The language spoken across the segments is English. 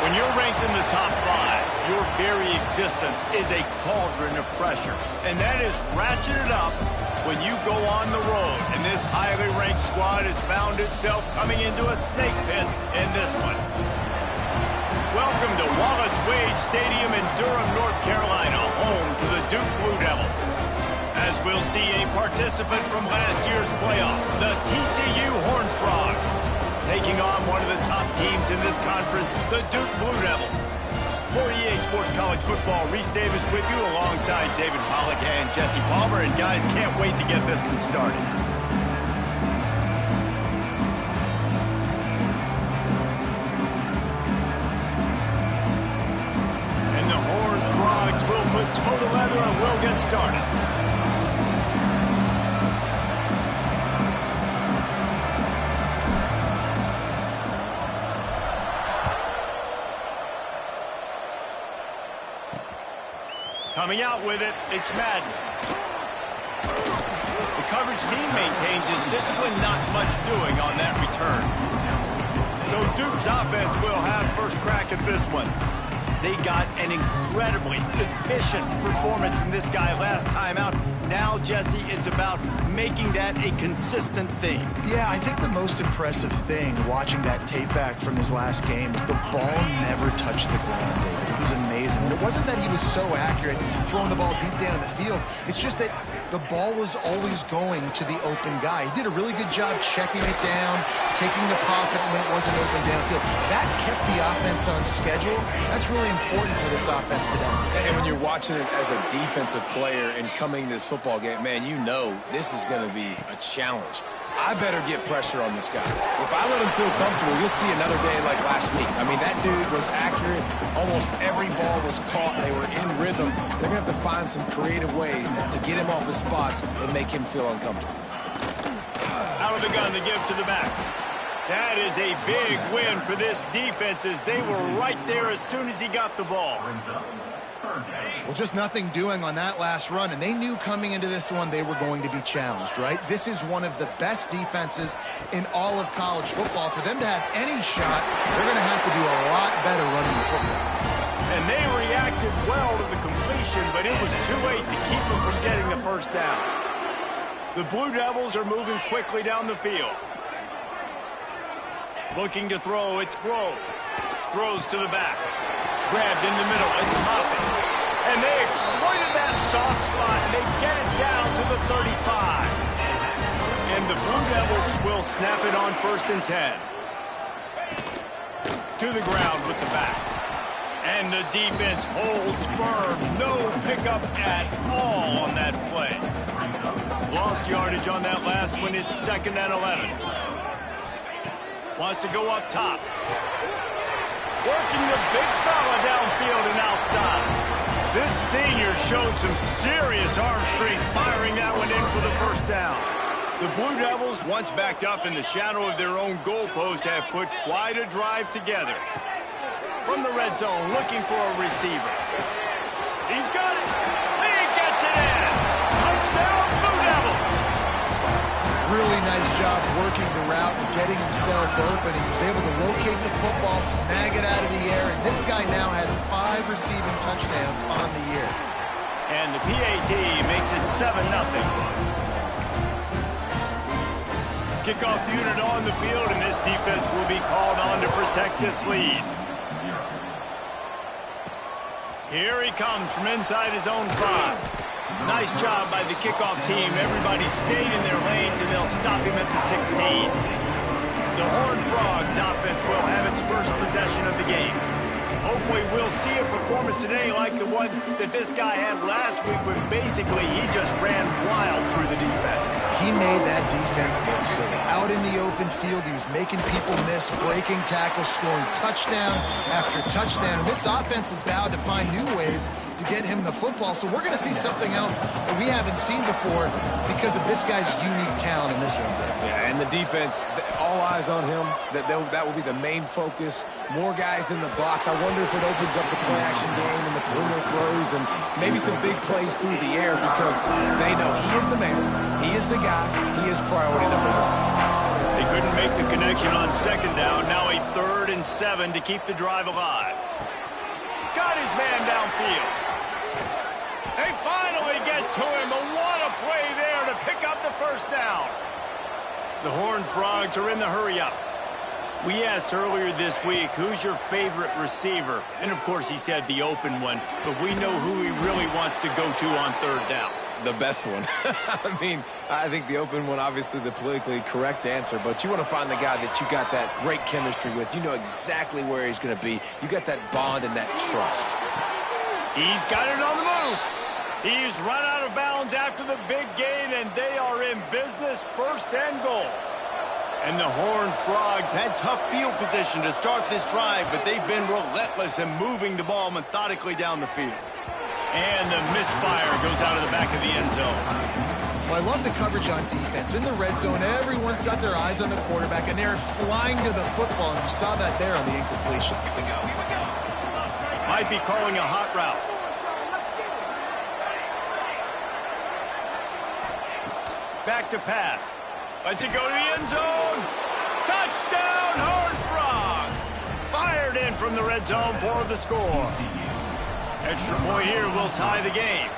When you're ranked in the top 5, your very existence is a cauldron of pressure. And that is ratcheted up when you go on the road. And this highly ranked squad has found itself coming into a snake pit in this one. Welcome to Wallace Wade Stadium in Durham, North Carolina, home to the Duke Blue Devils. As we'll see a participant from last year's playoff, the TCU Horned Frogs, taking on one of the top teams in this conference, the Duke Blue Devils. For EA Sports College Football, Reese Davis with you alongside David Pollack and Jesse Palmer. And guys, can't wait to get this one started. And the Horned Frogs will put toe to leather and we'll get started. Coming out with it, it's Madden. The coverage team maintains his discipline, not much doing on that return. So Duke's offense will have first crack at this one. They got an incredibly efficient performance from this guy last time out. Now, Jesse, it's about making that a consistent thing. Yeah, I think the most impressive thing watching that tape back from his last game is the ball never touched the ground, David. It was amazing. And it wasn't that he was so accurate throwing the ball deep down the field. It's just that the ball was always going to the open guy. He did a really good job checking it down, taking the profit when it wasn't open downfield. That kept the offense on schedule. That's really important for this offense today. And when you're watching it as a defensive player and coming to this football game, man, you know this is going to be a challenge. I better get pressure on this guy. If I let him feel comfortable, you'll see another day like last week. I mean, that dude was accurate. Almost every ball was caught. They were in rhythm. They're going to have to find some creative ways to get him off his spots and make him feel uncomfortable. Out of the gun, the give to the back. That is a big win for this defense as they were right there as soon as he got the ball. Well, just nothing doing on that last run, and they knew coming into this one they were going to be challenged, right? This is one of the best defenses in all of college football. For them to have any shot, they're going to have to do a lot better running the football. And they reacted well to the completion, but it was too late to keep them from getting the first down. The Blue Devils are moving quickly down the field. Looking to throw, it's Grove. Throws to the back. Grabbed in the middle, it's Toppin. And they exploited that soft spot, and they get it down to the 35. And the Blue Devils will snap it on 1st and 10. To the ground with the back. And the defense holds firm. No pickup at all on that play. Lost yardage on that last one. It's 2nd and 11. Wants to go up top. Working the big fella downfield and outside. This senior showed some serious arm strength firing that one in for the first down. The Blue Devils, once backed up in the shadow of their own goalpost, have put quite a drive together. From the red zone, looking for a receiver. He's got it. He gets it in. Touchdown, Blue Devils. Really nice job working the route and getting himself open. He was able to locate the football, snag it out of the air, and this guy now has 5 receiving touchdowns on the year. And the PAT makes it 7-0. Kickoff unit on the field, and this defense will be called on to protect this lead. Here he comes from inside his own 5. Nice job by the kickoff team. Everybody stayed in their lanes, and they'll stop him at the 16. The Horned Frogs offense will have its first possession of the game. Hopefully we'll see a performance today like the one that this guy had last week when basically he just ran wild through the defense. He made that defense look silly. Out in the open field, he was making people miss, breaking tackles, scoring touchdown after touchdown. This offense has vowed to find new ways to get him the football, so we're going to see something else that we haven't seen before because of this guy's unique talent in this one. Yeah, and the defense, all eyes on him. That will be the main focus. More guys in the box. I wonder if it opens up the play-action game and the perimeter throws and maybe some big plays through the air because they know he is the man, he is the guy, he is priority number 1. They couldn't make the connection on 2nd down. Now a 3rd and 7 to keep the drive alive. got his man downfield. They finally get to him, but what a play there to pick up the first down. The Horned Frogs are in the hurry-up. We asked earlier this week, who's your favorite receiver? And, of course, he said the open one, but we know who he really wants to go to on third down. The best one. I mean, I think the open one, obviously the politically correct answer, but you want to find the guy that you got that great chemistry with. You know exactly where he's going to be. You got that bond and that trust. He's got it on the move. He's run out of bounds after the big gain, and they are in business, first and goal. And the Horned Frogs had tough field position to start this drive, but they've been relentless in moving the ball methodically down the field. And the misfire goes out of the back of the end zone. Well, I love the coverage on defense. In the red zone, everyone's got their eyes on the quarterback, and they're flying to the football, and you saw that there on the incompletion. Might be calling a hot route. Back to pass. Lets it go to the end zone. Touchdown, Horned Frogs. Fired in from the red zone for the score. Extra point here will tie the game.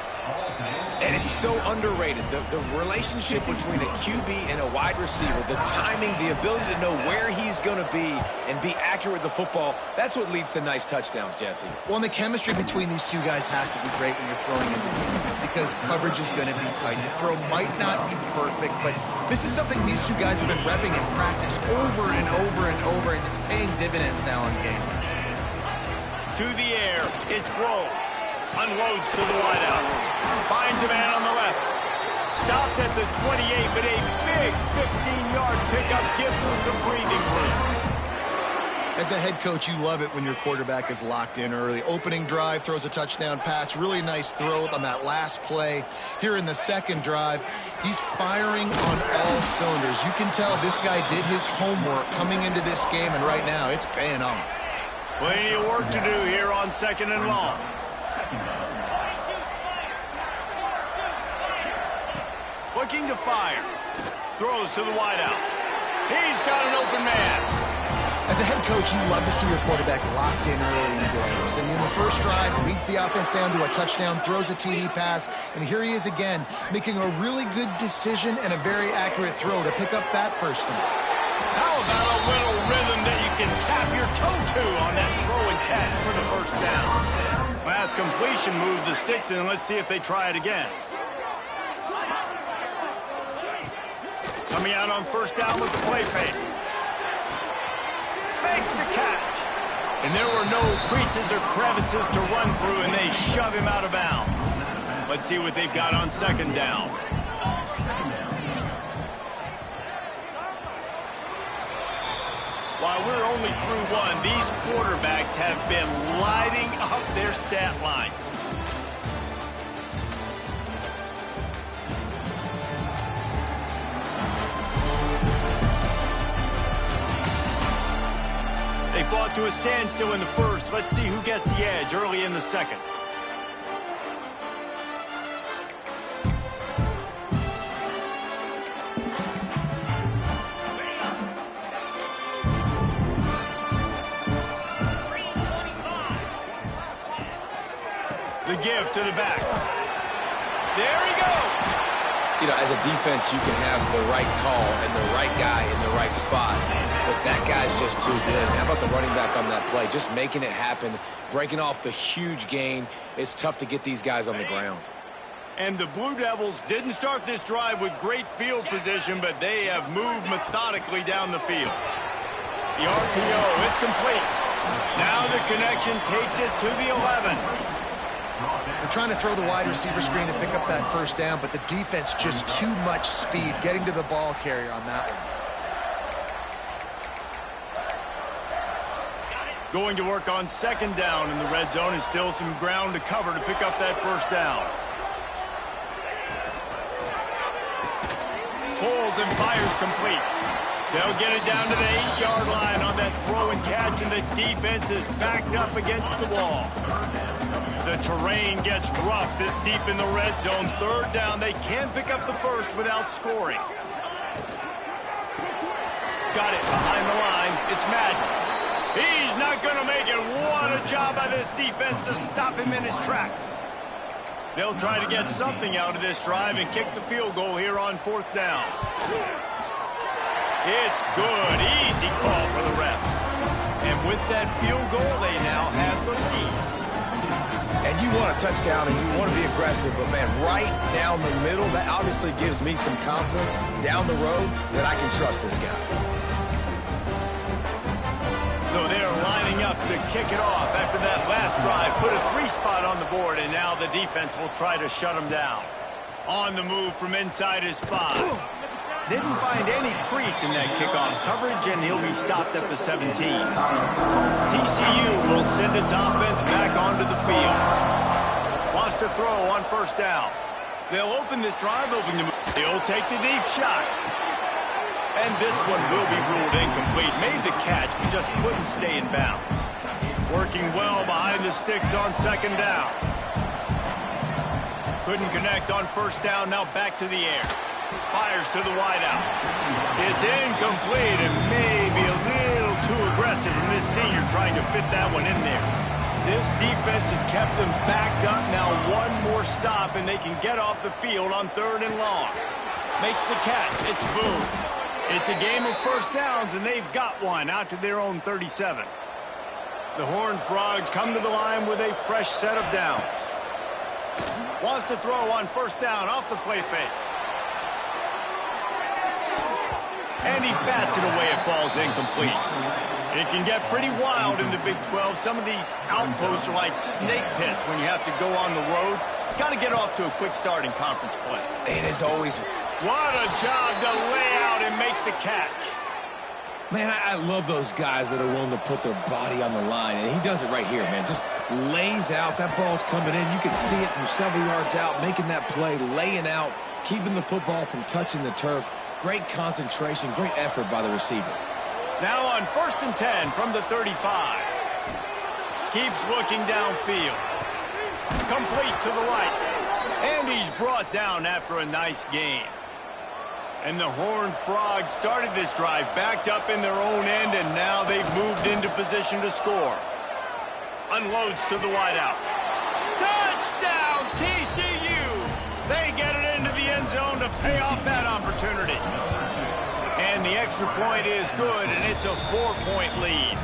And it's so underrated. The relationship between a QB and a wide receiver, the timing, the ability to know where he's going to be and be accurate with the football, that's what leads to nice touchdowns, Jesse. Well, and the chemistry between these two guys has to be great when you're throwing into defense because coverage is going to be tight. The throw might not be perfect, but this is something these two guys have been repping in practice over and over and over, and it's paying dividends now in game. To the air, it's Grove. Unloads to the wideout. Finds a man on the left. Stopped at the 28, but a big 15-yard pickup gives him some breathing room. As a head coach, you love it when your quarterback is locked in early. Opening drive, throws a touchdown pass. Really nice throw on that last play. Here in the second drive, he's firing on all cylinders. You can tell this guy did his homework coming into this game, and right now it's paying off. Plenty of work to do here on second and long. Looking to fire. Throws to the wideout. He's got an open man. As a head coach, you love to see your quarterback locked in early in games. And in the first drive, leads the offense down to a touchdown, throws a TD pass, and here he is again, making a really good decision and a very accurate throw to pick up that first down. How about a little rhythm that you can tap your toe to on that throw and catch for the first down? Last completion moved the sticks in. Let's see if they try it again. Coming out on first down with the play fake. Makes the catch. And there were no creases or crevices to run through, and they shove him out of bounds. Let's see what they've got on second down. While we're only through one, these quarterbacks have been lighting up their stat line. They fought to a standstill in the first. Let's see who gets the edge early in the second. The give to the back. There he goes. You know, as a defense, you can have the right call and the right guy in the right spot, but that guy's just too good. How about the running back on that play? Just making it happen, breaking off the huge gain. It's tough to get these guys on the ground. And the Blue Devils didn't start this drive with great field position, but they have moved methodically down the field. The RPO, it's complete. Now the connection takes it to the 11. They're trying to throw the wide receiver screen to pick up that first down, but the defense just too much speed getting to the ball carrier on that one. Going to work on second down in the red zone, and still some ground to cover to pick up that first down. Pulls and fires complete. They'll get it down to the 8-yard line on that throw and catch, and the defense is backed up against the wall. The terrain gets rough this deep in the red zone. Third down, they can't pick up the first without scoring. Got it behind the line. It's Madden. He's not going to make it. What a job by this defense to stop him in his tracks. They'll try to get something out of this drive and kick the field goal here on 4th down. It's good. Easy call for the refs. And with that field goal, they now have the lead. And you want a touchdown and you want to be aggressive, but, man, right down the middle, that obviously gives me some confidence down the road that I can trust this guy. So they're lining up to kick it off after that last drive. Put a 3-spot on the board, and now the defense will try to shut them down. On the move from inside his 5. Didn't find any crease in that kickoff coverage, and he'll be stopped at the 17. TCU will send its offense back onto the field. Wants to throw on 1st down. They'll open this drive, he'll take the deep shot. And this one will be ruled incomplete. Made the catch, but just couldn't stay in bounds. Working well behind the sticks on 2nd down. Couldn't connect on 1st down, now back to the air. Fires to the wideout. It's incomplete and maybe a little too aggressive from this senior trying to fit that one in there. This defense has kept them backed up. Now one more stop and they can get off the field on 3rd and long. Makes the catch. It's Boone. It's a game of 1st downs, and they've got one out to their own 37. The Horned Frogs come to the line with a fresh set of downs. Wants to throw on 1st down off the play fake. And he bats it away. It falls incomplete. It can get pretty wild in the Big 12. Some of these outposts are like snake pits when you have to go on the road. Got to get off to a quick start in conference play. It is always... What a job to lay out and make the catch. Man, I love those guys that are willing to put their body on the line, and he does it right here, man. Just lays out. That ball's coming in. You can see it from several yards out, making that play, laying out, keeping the football from touching the turf. Great concentration, great effort by the receiver. Now on 1st and 10 from the 35. Keeps looking downfield. Complete to the right. And he's brought down after a nice gain. And the Horned Frogs started this drive backed up in their own end, and now they've moved into position to score. Unloads to the wideout. Touchdown, TCU! They get it into the end zone to pay off that opportunity. And the extra point is good, and it's a 4-point lead.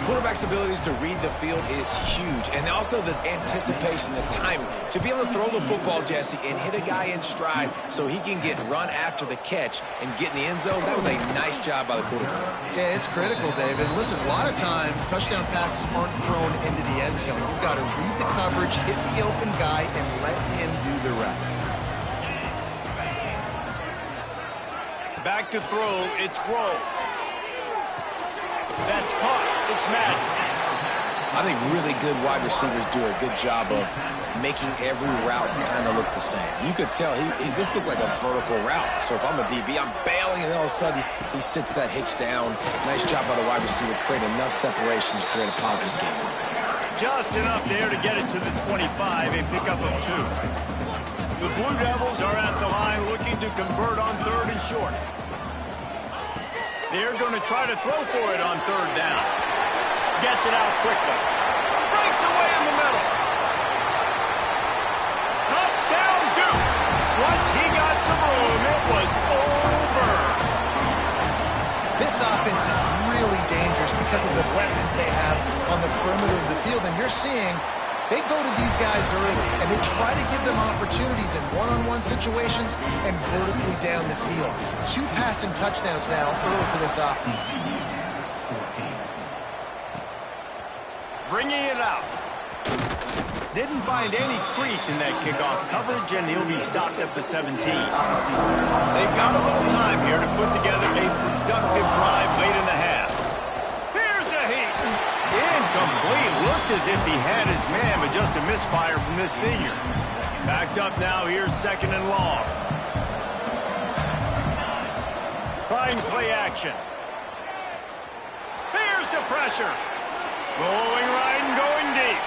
Quarterback's abilities to read the field is huge, and also the anticipation, the timing. To be able to throw the football, Jesse, and hit a guy in stride so he can get run after the catch and get in the end zone, that was a nice job by the quarterback. Yeah, it's critical, David. Listen, a lot of times touchdown passes aren't thrown into the end zone. You've got to read the coverage, hit the open guy, and let him do the rest. Back to throw, it's Rowe. That's caught. It's Madden. I think really good wide receivers do a good job of making every route kind of look the same. You could tell this looked like a vertical route. So if I'm a DB, I'm bailing, and all of a sudden he sits that hitch down. Nice job by the wide receiver, create enough separation to create a positive game. Just enough there to get it to the 25, a pickup of 2. The Blue Devils are at the line looking to convert on 3rd and short. They're going to try to throw for it on 3rd down. Gets it out quickly. Breaks away in the middle. Touchdown, Duke. Once he got some room, it was over. This offense is really dangerous because of the weapons they have on the perimeter of the field. And you're seeing they go to these guys early, and they try to give them opportunities in one-on-one situations and vertically down the field. 2 passing touchdowns now early for this offense. Bringing it out. Didn't find any crease in that kickoff coverage, and he'll be stopped at the 17. They've got a little time here to put together a productive drive late in the half. Here's a heat. Incomplete. Looked as if he had his man, but just a misfire from this senior. Backed up now. Here's 2nd and long. Trying play action. Here's the pressure. Going right and going deep.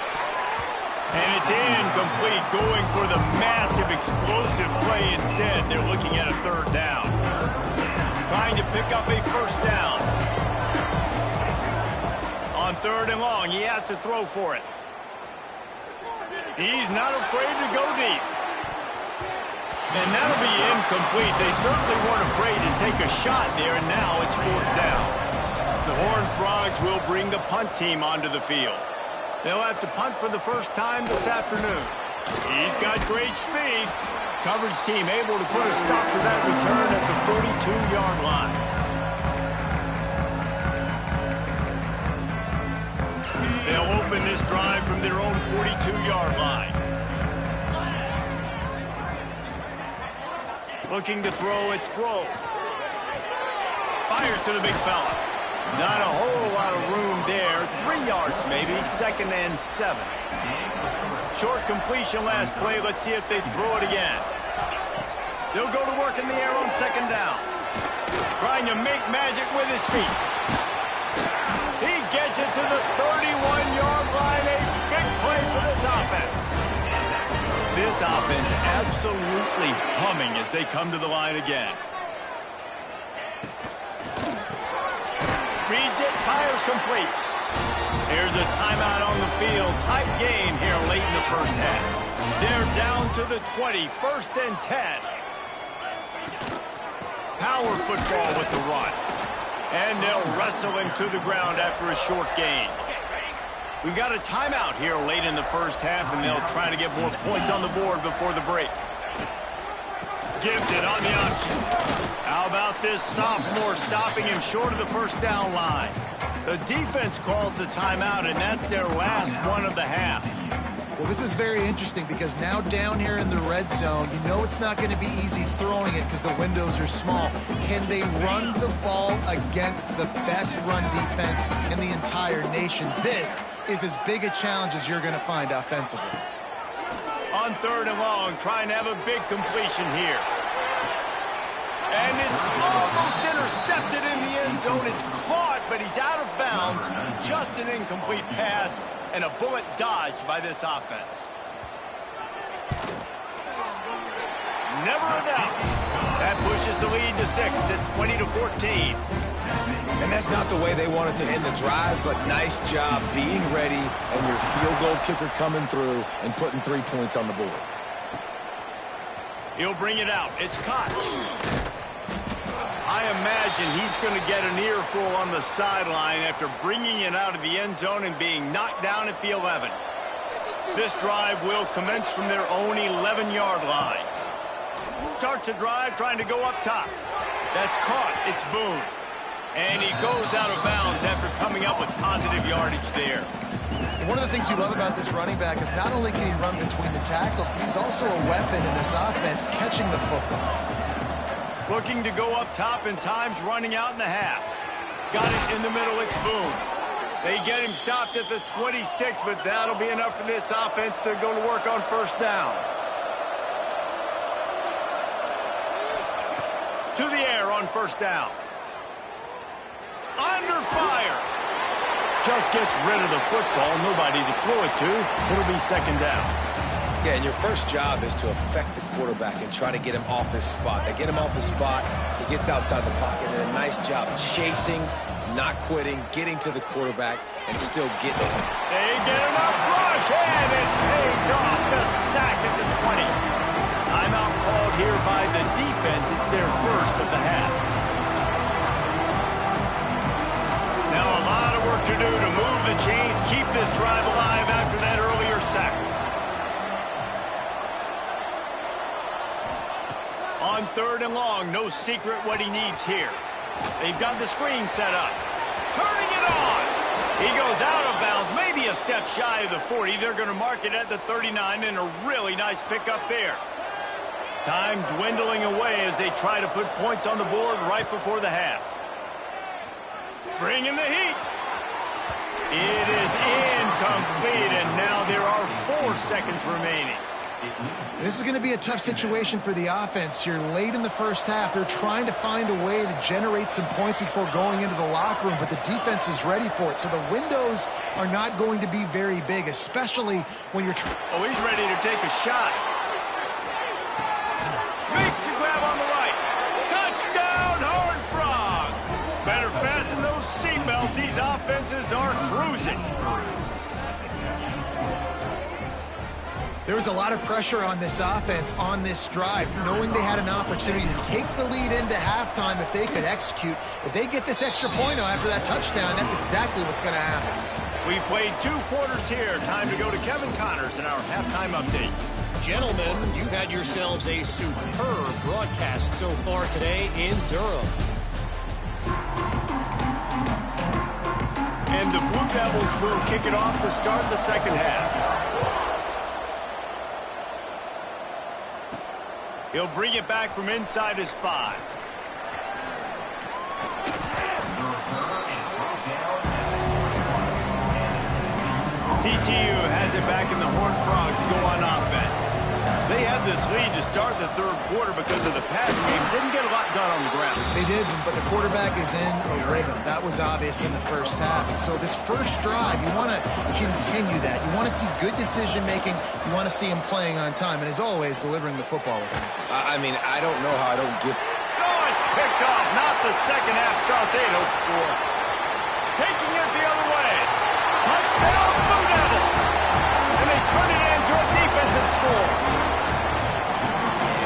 And it's incomplete, going for the massive explosive play instead. They're looking at a 3rd down. Trying to pick up a 1st down. 3rd and long. He has to throw for it. He's not afraid to go deep. And that'll be incomplete. They certainly weren't afraid to take a shot there, and now it's 4th down. The Horned Frogs will bring the punt team onto the field. They'll have to punt for the first time this afternoon. He's got great speed. Coverage team able to put a stop to that return at the 42-yard line. They'll open this drive from their own 42-yard line. Looking to throw, it's Grove. Fires to the big fella. Not a whole lot of room there. 3 yards maybe, 2nd and 7. Short completion last play. Let's see if they throw it again. They'll go to work in the air on 2nd down. Trying to make magic with his feet. He gets it to the 31-yard line. A big play for this offense. This offense absolutely humming as they come to the line again. Reads it, fires complete. Here's a timeout on the field. Tight game here late in the first half. They're down to the 20, 1st and 10. Power football with the run. And they'll wrestle him to the ground after a short gain. We've got a timeout here late in the first half, and they'll try to get more points on the board before the break. Gives it on the option. How about this sophomore stopping him short of the 1st down line? The defense calls the timeout, and that's their last one of the half. Well, this is very interesting because now down here in the red zone, you know it's not going to be easy throwing it because the windows are small. Can they run the ball against the best run defense in the entire nation? This is as big a challenge as you're going to find offensively. On 3rd and long, trying to have a big completion here. And it's almost intercepted in the end zone. It's caught, but he's out of bounds. Just an incomplete pass and a bullet dodged by this offense. Never a doubt. That pushes the lead to 6 at 20-14. And that's not the way they wanted to end the drive, but nice job being ready and your field goal kicker coming through and putting 3 points on the board. He'll bring it out. It's Koch. I imagine he's going to get an earful on the sideline after bringing it out of the end zone and being knocked down at the 11. This drive will commence from their own 11-yard line. Starts a drive trying to go up top. That's caught. It's Boone. And he goes out of bounds after coming up with positive yardage there. One of the things you love about this running back is not only can he run between the tackles, but he's also a weapon in this offense catching the football. Looking to go up top, and time's running out in the half. Got it in the middle, it's Boone. They get him stopped at the 26, but that'll be enough for this offense to go to work on 1st down. To the air on 1st down. Under fire. Just gets rid of the football. Nobody to throw it to. It'll be 2nd down. Yeah, and your first job is to affect the quarterback and try to get him off his spot. They get him off his spot, he gets outside the pocket, and a nice job chasing, not quitting, getting to the quarterback, and still getting him. They get him up rush, and it pays off the sack at the 20. Timeout called here by the defense. It's their first of the half. Now a lot of work to do to move the chains, keep this drive alive after that earlier sack. On 3rd and long, no secret what he needs here. They've got the screen set up. Turning it on. He goes out of bounds, maybe a step shy of the 40. They're going to mark it at the 39, and a really nice pickup there. Time dwindling away as they try to put points on the board right before the half. Bringing the heat. It is incomplete, and now there are 4 seconds remaining. This is going to be a tough situation for the offense here late in the first half. They're trying to find a way to generate some points before going into the locker room, but the defense is ready for it. So the windows are not going to be very big, especially when you're Oh, he's ready to take a shot. Makes the grab on the right. Touchdown, Horned Frogs. Better fasten those seatbelts. these offenses are cruising. There was a lot of pressure on this offense on this drive, knowing they had an opportunity to take the lead into halftime if they could execute. If they get this extra point after that touchdown, that's exactly what's going to happen. We played 2 quarters here. Time to go to Kevin Connors in our halftime update. Gentlemen, you've had yourselves a superb broadcast so far today in Durham. And the Blue Devils will kick it off to start the second half. He'll bring it back from inside his 5. TCU has it back and the Horned Frogs go on offense. They have this lead to start the third quarter because of the passing game. Didn't get a lot done on the ground. They did, but the quarterback is in a rhythm. That was obvious in the first half. And so this first drive, you want to continue that. You want to see good decision-making. You want to see him playing on time. And as always, delivering the football with accuracy. I mean, I don't know how I don't get... Oh, it's picked off. Not the second half start they'd hoped for. Taking it the other way. Touchdown, Blue Devils. And they turn it into a defensive score.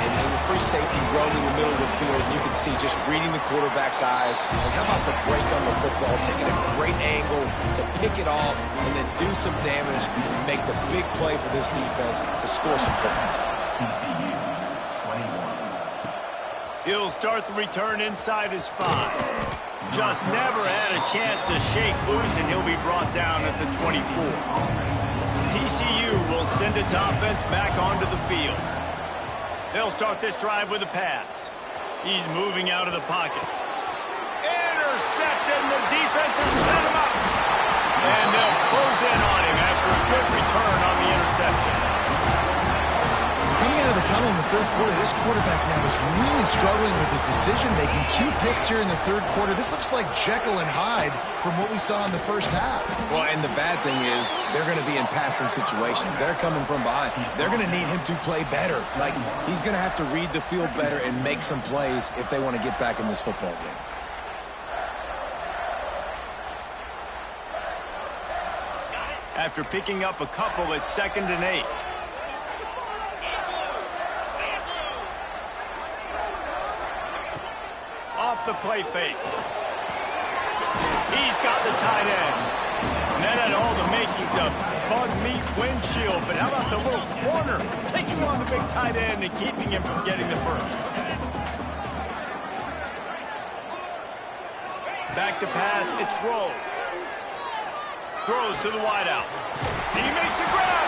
And the free safety roaming in the middle of the field, you can see just reading the quarterback's eyes. And how about the break on the football, taking a great angle to pick it off and then do some damage and make the big play for this defense to score some points. He'll start the return inside his 5. Just never had a chance to shake loose, and he'll be brought down at the 24. TCU will send its offense back onto the field. They'll start this drive with a pass. He's moving out of the pocket. Intercepted, and the defense has set him up. And they'll close in on him after a good return on the interception. Coming out of the tunnel in the third quarter, this quarterback now is really struggling with his decision-making. 2 picks here in the third quarter. This looks like Jekyll and Hyde from what we saw in the first half. Well, and the bad thing is they're going to be in passing situations. They're coming from behind. They're going to need him to play better. Like, he's going to have to read the field better and make some plays if they want to get back in this football game. After picking up a couple, it's 2nd and 8. Off the play fake. He's got the tight end. And that had all the makings of bug meat windshield. But how about the little corner taking on the big tight end and keeping him from getting the first? Back to pass, it's Grove. Throws to the wideout. He makes a grab.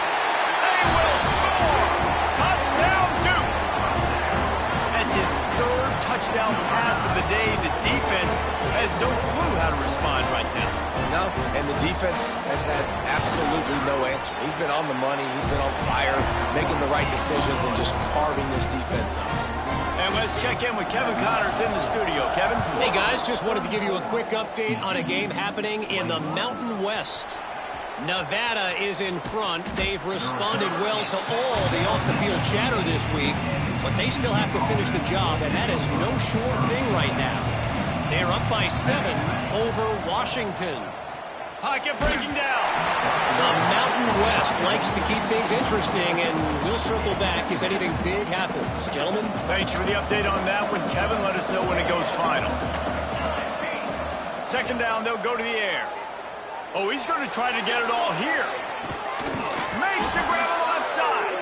They will score. Touchdown, Duke. That's his 3rd touchdown pass of the day. The defense has no clue how to respond right now. No, and the defense has had absolutely no answer. He's been on the money. He's been on fire, making the right decisions and just carving this defense up. And let's check in with Kevin Connors in the studio. Kevin? Hey, guys, just wanted to give you a quick update on a game happening in the Mountain West. Nevada is in front. They've responded well to all the off-the-field chatter this week, but they still have to finish the job, and that is no sure thing right now. They're up by 7 over Washington. Pocket breaking down. The Mountain West likes to keep things interesting, and we'll circle back if anything big happens. Gentlemen? Thanks for the update on that one, Kevin. Let us know when it goes final. 2nd down, they'll go to the air. Oh, he's going to try to get it all here. Makes the grab on the left side.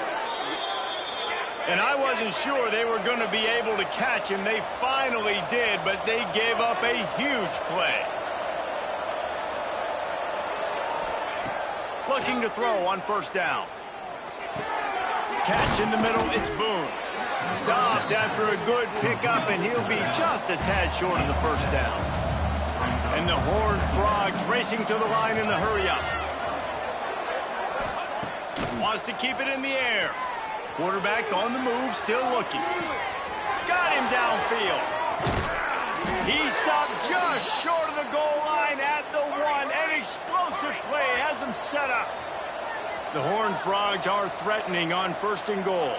And I wasn't sure they were going to be able to catch him. They finally did, but they gave up a huge play. Looking to throw on 1st down. Catch in the middle, it's Boone. Stopped after a good pickup, and he'll be just a tad short of the 1st down. And the Horned Frogs racing to the line in the hurry-up. Wants to keep it in the air. Quarterback on the move, still looking. Got him downfield. He stopped just short of the goal line at the 1. An explosive play has him set up. The Horned Frogs are threatening on 1st and goal.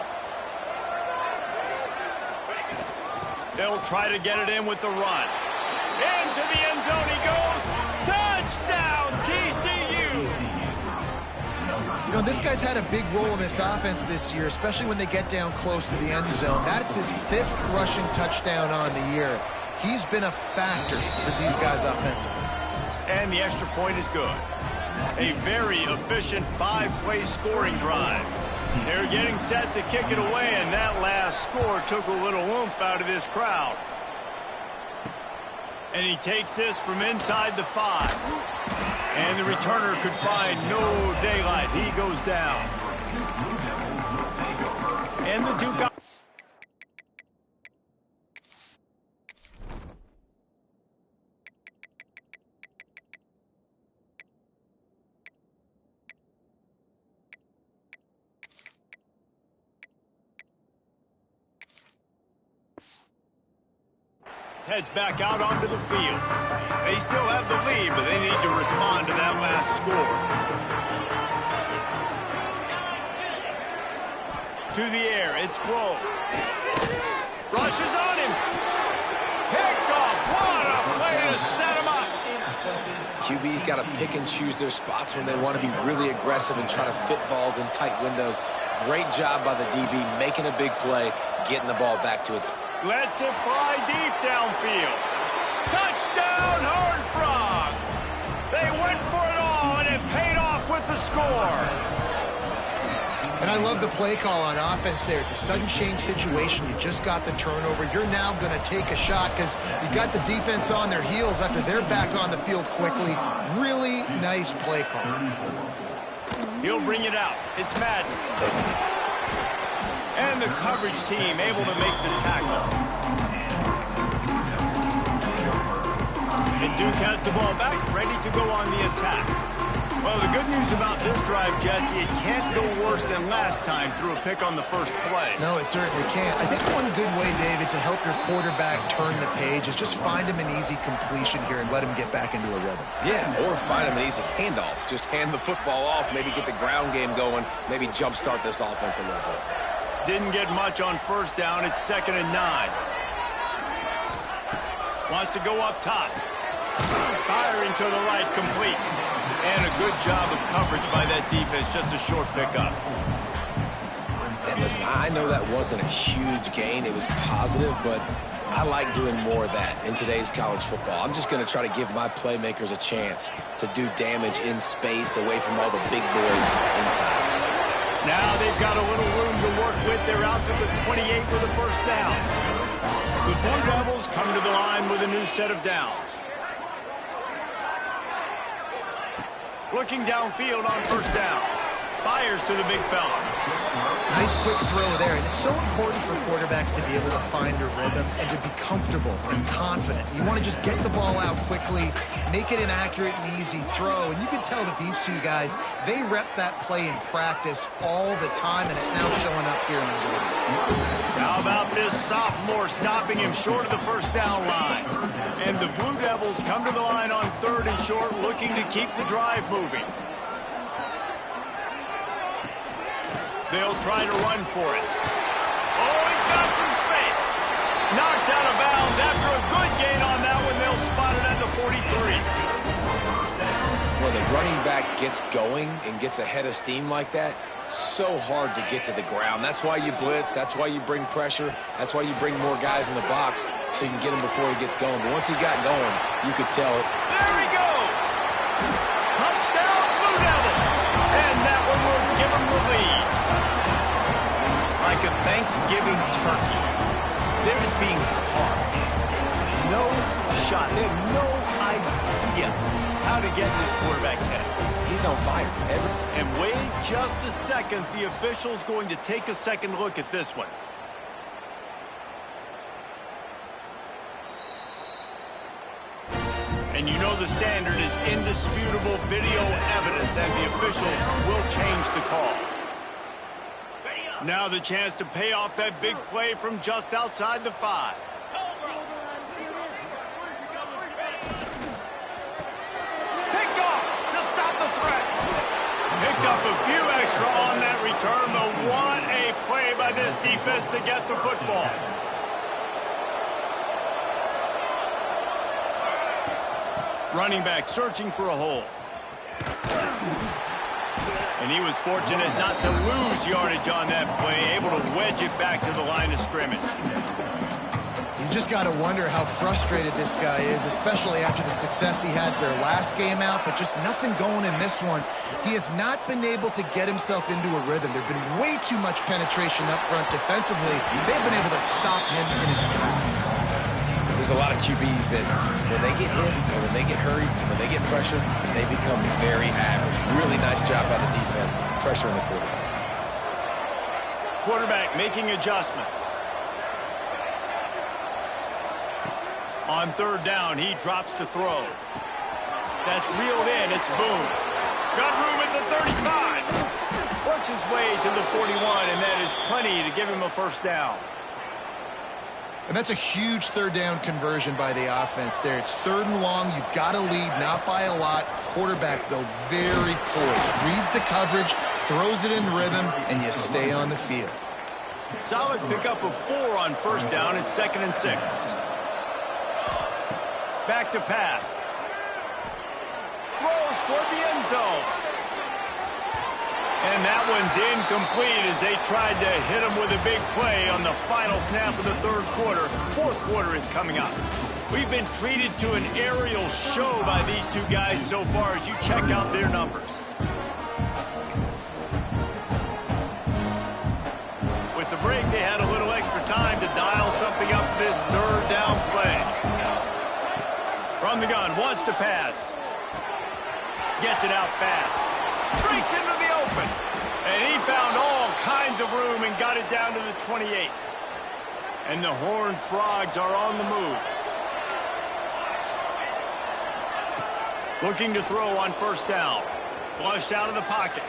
They'll try to get it in with the run. Into the end zone he goes. Touchdown! Touchdown, TCU! You know, this guy's had a big role in this offense this year, especially when they get down close to the end zone. That's his 5th rushing touchdown on the year. He's been a factor for these guys offensively. And the extra point is good. A very efficient 5-play scoring drive. They're getting set to kick it away, and that last score took a little oomph out of this crowd. And he takes this from inside the 5. And the returner could find no daylight. He goes down. And the Duke... heads back out onto the field. They still have the lead, but they need to respond to that last score. To the air, it's Grove. Rushes on him. Picked off. What a play to set him up. QB's got to pick and choose their spots when they want to be really aggressive and try to fit balls in tight windows. Great job by the DB, making a big play, getting the ball back to its... Lets it fly deep downfield. Touchdown, Horned Frogs! They went for it all, and it paid off with the score. And I love the play call on offense there. It's a sudden change situation. You just got the turnover. You're now going to take a shot because you got the defense on their heels after they're back on the field quickly. Really nice play call. He'll bring it out. It's Madden. And the coverage team able to make the tackle. And Duke has the ball back, ready to go on the attack. Well, the good news about this drive, Jesse, it can't go worse than last time through a pick on the first play. No, it certainly can't. I think one good way, David, to help your quarterback turn the page is just find him an easy completion here and let him get back into a rhythm. Yeah, or find him an easy handoff. Just hand the football off, maybe get the ground game going, maybe jumpstart this offense a little bit. Didn't get much on first down. It's 2nd and 9. Wants to go up top. Firing to the right, complete. And a good job of coverage by that defense. Just a short pickup. And listen, I know that wasn't a huge gain. It was positive, but I like doing more of that in today's college football. I'm just going to try to give my playmakers a chance to do damage in space away from all the big boys inside. Now they've got a little room to work with. They're out to the 28 with a first down. The Blue Devils come to the line with a new set of downs. Looking downfield on first down. Fires to the big fella. Nice quick throw there. And it's so important for quarterbacks to be able to find a rhythm and to be comfortable and confident. You want to just get the ball out quickly, make it an accurate and easy throw. And you can tell that these two guys, they rep that play in practice all the time, and it's now showing up here in the game. How about this sophomore stopping him short of the first down line? And the Blue Devils come to the line on 3rd and short, looking to keep the drive moving. They'll try to run for it. Oh, he's got some space. Knocked out of bounds after a good gain on that one. They'll spot it at the 43. When the running back gets going and gets ahead of steam like that, so hard to get to the ground. That's why you blitz. That's why you bring pressure. That's why you bring more guys in the box so you can get him before he gets going. But once he got going, you could tell it. There he goes. Touchdown, Blue Devils. And that one will give him the lead. Like a Thanksgiving turkey, they're just being carved. No shot. They have no idea how to get in this quarterback's head. He's on fire. And wait just a second. The official's going to take a second look at this one. And you know the standard is indisputable video evidence, and the officials will change the call. Now the chance to pay off that big play from just outside the 5. Picked off to stop the threat. Picked up a few extra on that return, but what a play by this defense to get the football. Running back searching for a hole. And he was fortunate not to lose yardage on that play, able to wedge it back to the line of scrimmage. You just got to wonder how frustrated this guy is, especially after the success he had their last game out, but just nothing going in this one. He has not been able to get himself into a rhythm. There's been way too much penetration up front defensively. They've been able to stop him in his tracks. There's a lot of QBs that when they get hit, and when they get hurried, and when they get pressured, they become very average. Really nice job by the defense, pressuring the quarterback. Quarterback making adjustments. On third down, he drops to throw. That's reeled in. It's Boone. Got room at the 35. Works his way to the 41, and that is plenty to give him a first down. And that's a huge third down conversion by the offense there. It's 3rd and long. You've got to lead, not by a lot. Quarterback, though, very poised. Reads the coverage, throws it in rhythm, and you stay on the field. Solid pickup of 4 on first down. It's 2nd and 6. Back to pass. Throws toward the end zone. And that one's incomplete as they tried to hit him with a big play on the final snap of the 3rd quarter. 4th quarter is coming up. We've been treated to an aerial show by these two guys so far as you check out their numbers. With the break, they had a little extra time to dial something up this 3rd down play. From the gun, wants to pass. Gets it out fast. Breaks into the open. And he found all kinds of room and got it down to the 28. And the Horned Frogs are on the move. Looking to throw on first down. Flushed out of the pocket.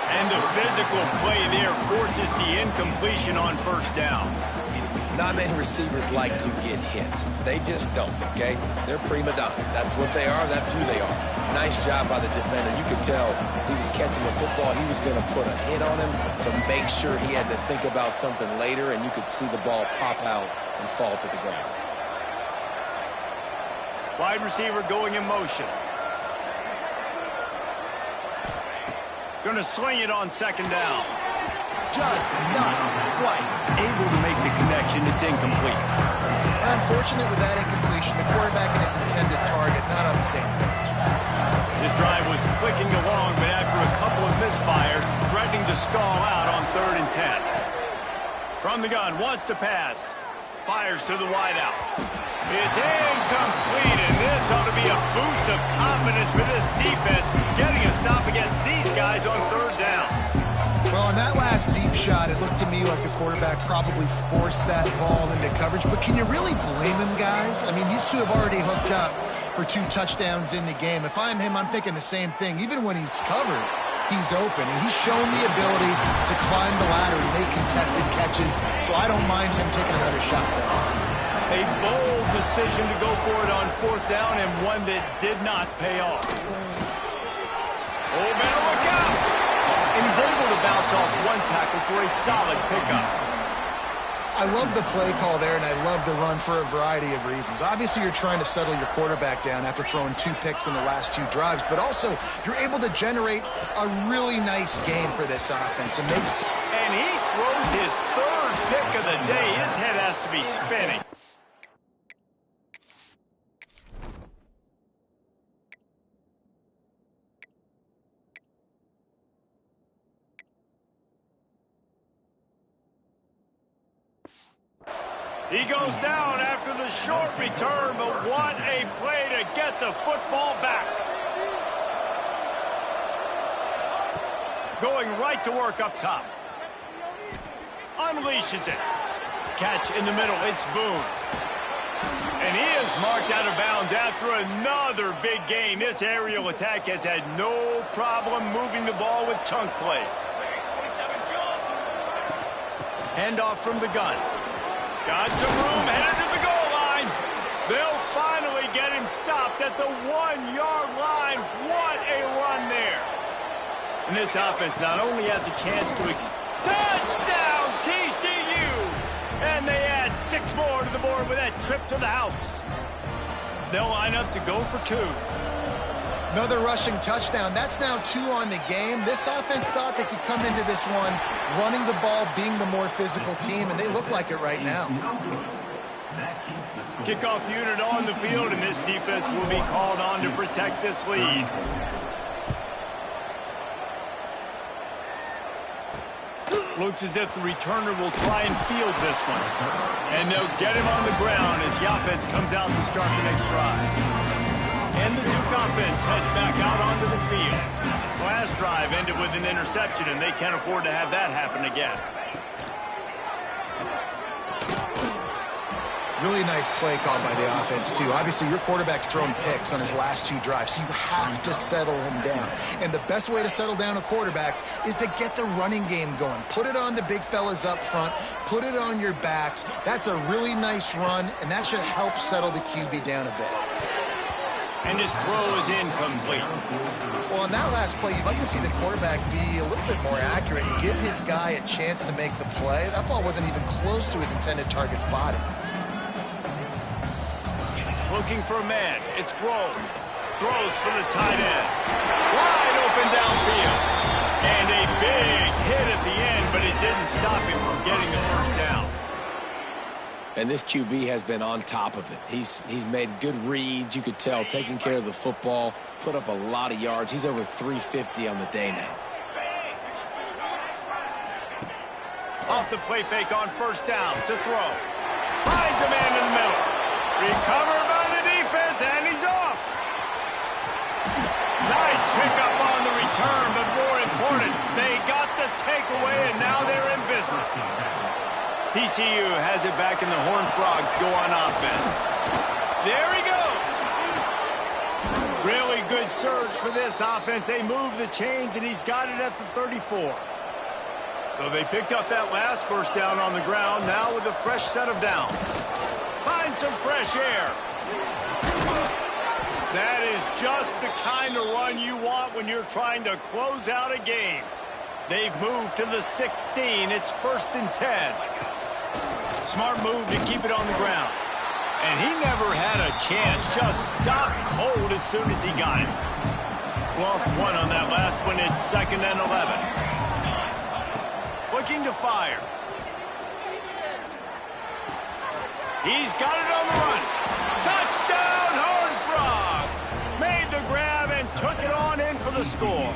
And the physical play there forces the incompletion on first down. Not many receivers like to get hit. They just don't, okay? They're prima donnas. That's what they are. That's who they are. Nice job by the defender. You could tell he was catching the football. He was going to put a hit on him to make sure he had to think about something later, and you could see the ball pop out and fall to the ground. Wide receiver going in motion. Going to swing it on 2nd down. Just not quite able to make the connection. It's incomplete. Unfortunate with that incompletion. The quarterback and his intended target not on the same page. This drive was clicking along, but after a couple of misfires, threatening to stall out on 3rd and 10. From the gun, wants to pass. Fires to the wideout. It's incomplete, and this ought to be a boost of confidence for this defense, getting a stop against these guys on 3rd down. Well, on that last deep shot, it looked to me like the quarterback probably forced that ball into coverage. But can you really blame him, guys? I mean, these two have already hooked up for 2 touchdowns in the game. If I'm him, I'm thinking the same thing. Even when he's covered, he's open. And he's shown the ability to climb the ladder and make contested catches. So I don't mind him taking another shot there. A bold decision to go for it on 4th down, and one that did not pay off. Oh, better look out! And he's able to bounce off 1 tackle for a solid pickup. I love the play call there, and I love the run for a variety of reasons. Obviously, you're trying to settle your quarterback down after throwing 2 picks in the last 2 drives, but also you're able to generate a really nice game for this offense. And he throws his 3rd pick of the day. His head has to be spinning. He goes down after the short return, but what a play to get the football back. Going right to work up top. Unleashes it. Catch in the middle. It's Boone. And he is marked out of bounds after another big gain. This aerial attack has had no problem moving the ball with chunk plays. Handoff from the gun. Got some room, headed to the goal line. They'll finally get him stopped at the 1-yard line. What a run there. And this offense not only has a chance to touchdown TCU. And they add 6 more to the board with that trip to the house. They'll line up to go for 2. Another rushing touchdown. That's now 2 on the game. This offense thought they could come into this one running the ball, being the more physical team, and they look like it right now. Kickoff unit on the field, and this defense will be called on to protect this lead. Looks as if the returner will try and field this one. And they'll get him on the ground as the offense comes out to start the next drive. And the Duke offense heads back out onto the field. Last drive ended with an interception, and they can't afford to have that happen again. Really nice play call by the offense, too. Obviously, your quarterback's thrown picks on his last 2 drives, so you have to settle him down. And the best way to settle down a quarterback is to get the running game going. Put it on the big fellas up front. Put it on your backs. That's a really nice run, and that should help settle the QB down a bit. And his throw is incomplete. Well, on that last play, you'd like to see the quarterback be a little bit more accurate and give his guy a chance to make the play. That ball wasn't even close to his intended target's body. Looking for a man. It's Grove. Throws for the tight end. Wide open downfield. And a big hit at the end, but it didn't stop him from getting the first down. And this QB has been on top of it. He's made good reads, you could tell, taking care of the football, put up a lot of yards. He's over 350 on the day now. Off the play fake on first down to throw. Finds a man in the middle. Recovered by the defense, and he's off. Nice pickup on the return, but more important, they got the takeaway, and now they're in business. TCU has it back, and the Horned Frogs go on offense. There he goes. Really good surge for this offense. They move the chains, and he's got it at the 34. So they picked up that last first down on the ground, now with a fresh set of downs. Find some fresh air. That is just the kind of run you want when you're trying to close out a game. They've moved to the 16. It's 1st and 10. Smart move to keep it on the ground. And he never had a chance. Just stopped cold as soon as he got it. Lost 1 on that last one. It's 2nd and 11. Looking to fire. He's got it on the run. Touchdown, Horned Frogs! Made the grab and took it on in for the score.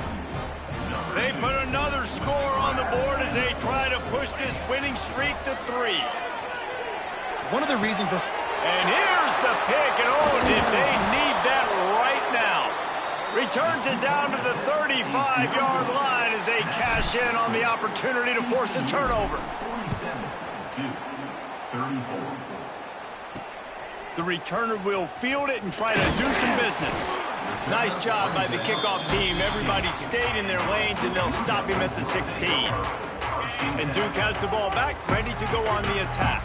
They put another score on the board as they try to push this winning streak to 3. One of the reasons this... And here's the pick, and oh, did they need that right now. Returns it down to the 35-yard line as they cash in on the opportunity to force a turnover. The returner will field it and try to do some business. Nice job by the kickoff team. Everybody stayed in their lanes, and they'll stop him at the 16. And Duke has the ball back, ready to go on the attack.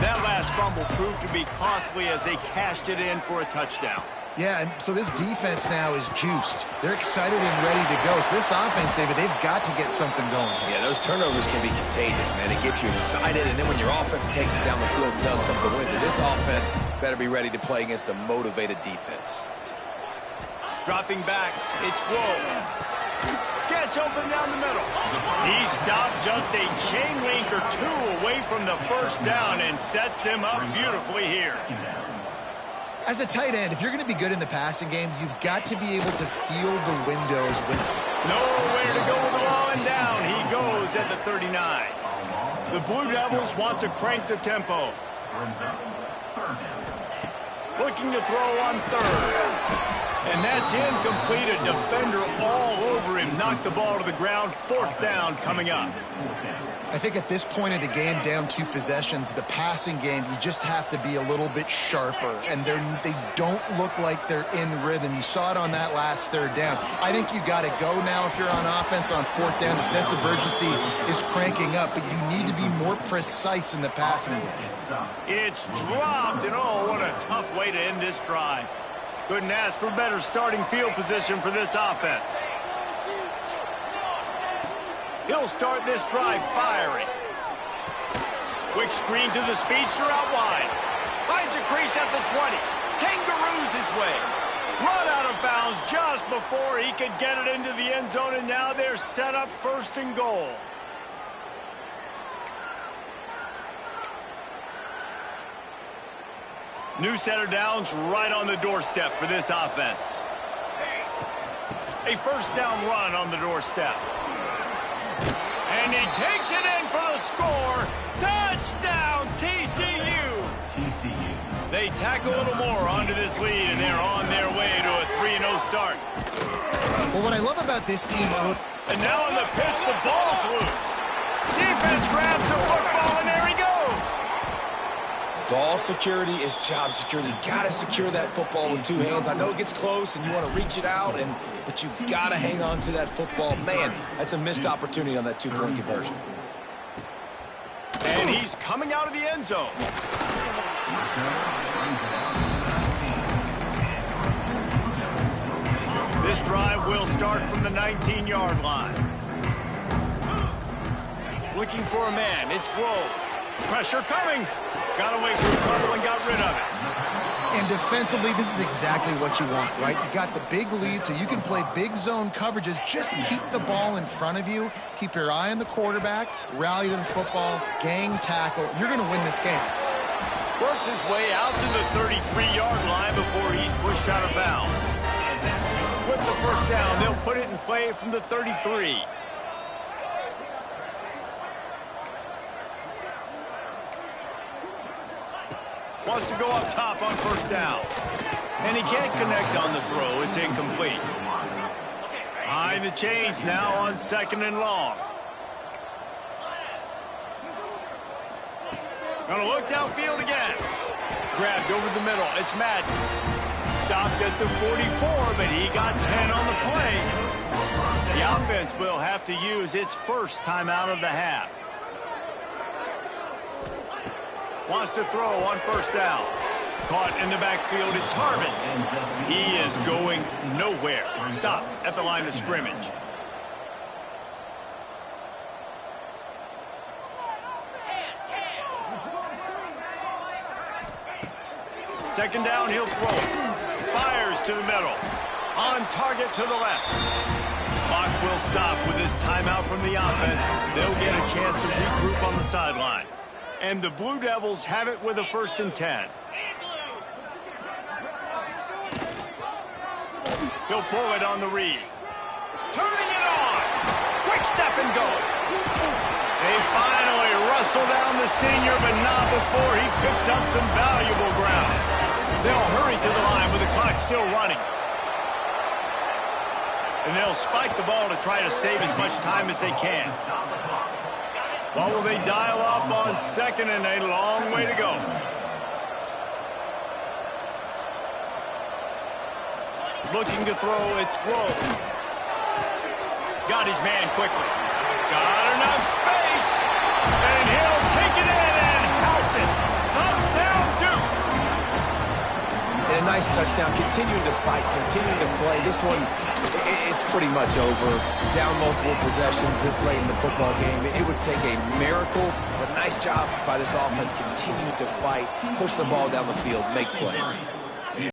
That last fumble proved to be costly as they cashed it in for a touchdown. Yeah, and so this defense now is juiced. They're excited and ready to go. So this offense, David, they've got to get something going. Yeah, those turnovers can be contagious, man. It gets you excited, and then when your offense takes it down the field and does something with it, this offense better be ready to play against a motivated defense. Dropping back, it's Grove. Gets open down the middle. He stopped just a chain link or 2 away from the first down and sets them up beautifully here. As a tight end, if you're going to be good in the passing game, you've got to be able to field the windows with it. Nowhere to go with the ball, and down he goes at the 39. The Blue Devils want to crank the tempo. Looking to throw on 3rd. And that's incomplete. A defender all over him. Knocked the ball to the ground. 4th down coming up. I think at this point of the game, down 2 possessions, the passing game, you just have to be a little bit sharper. And they don't look like they're in rhythm. You saw it on that last 3rd down. I think you got to go now if you're on offense on 4th down. The sense of urgency is cranking up, but you need to be more precise in the passing game. It's dropped, and oh, what a tough way to end this drive. Couldn't ask for better starting field position for this offense. He'll start this drive firing. Quick screen to the speedster out wide. Finds a crease at the 20. kangaroos his way. Run out of bounds just before he could get it into the end zone, and now they're set up 1st and goal. New set of downs right on the doorstep for this offense. A 1st down run on the doorstep. And he takes it in for the score. Touchdown, TCU. They tack a little more onto this lead, and they're on their way to a 3-0 start. Well, what I love about this team... And now on the pitch, the ball's loose. Defense grabs the football, and there he goes. Ball security is job security. You got to secure that football with 2 hands. I know it gets close, and you want to reach it out, but you got to hang on to that football. Man, that's a missed opportunity on that 2-point conversion. And he's coming out of the end zone. This drive will start from the 19-yard line. Looking for a man. It's Grove. Pressure coming. Got away from trouble and got rid of it. And defensively, this is exactly what you want, right? You got the big lead, so you can play big zone coverages. Just keep the ball in front of you. Keep your eye on the quarterback. Rally to the football. Gang tackle. You're going to win this game. Works his way out to the 33-yard line before he's pushed out of bounds. With the 1st down, they'll put it in play from the 33. Wants to go up top on 1st down. And he can't connect on the throw. It's incomplete. Behind the chains now on 2nd and long. Gonna look downfield again. Grabbed over the middle. It's Madden. Stopped at the 44, but he got 10 on the play. The offense will have to use its 1st timeout of the half. Wants to throw on 1st down. Caught in the backfield, it's Harvin. He is going nowhere. Stop at the line of scrimmage. Second down, he'll throw it. Fires to the middle. On target to the left. Clock will stop with this timeout from the offense. They'll get a chance to regroup on the sideline. And the Blue Devils have it with a 1st and 10. He'll pull it on the read. Turning it on. Quick step and go. They finally rustle down the senior, but not before he picks up some valuable ground. They'll hurry to the line with the clock still running. And they'll spike the ball to try to save as much time as they can. What will they dial up on 2nd and a long way to go? Looking to throw, it's Grove. Got his man quickly. Got enough space. And he'll take it in and house it. Touchdown, Duke. And a nice touchdown. Continuing to fight, continuing to play. This one, it's pretty much over. Down multiple possessions this late in the football game. It would take a miracle, but nice job by this offense continuing to fight, push the ball down the field, make plays.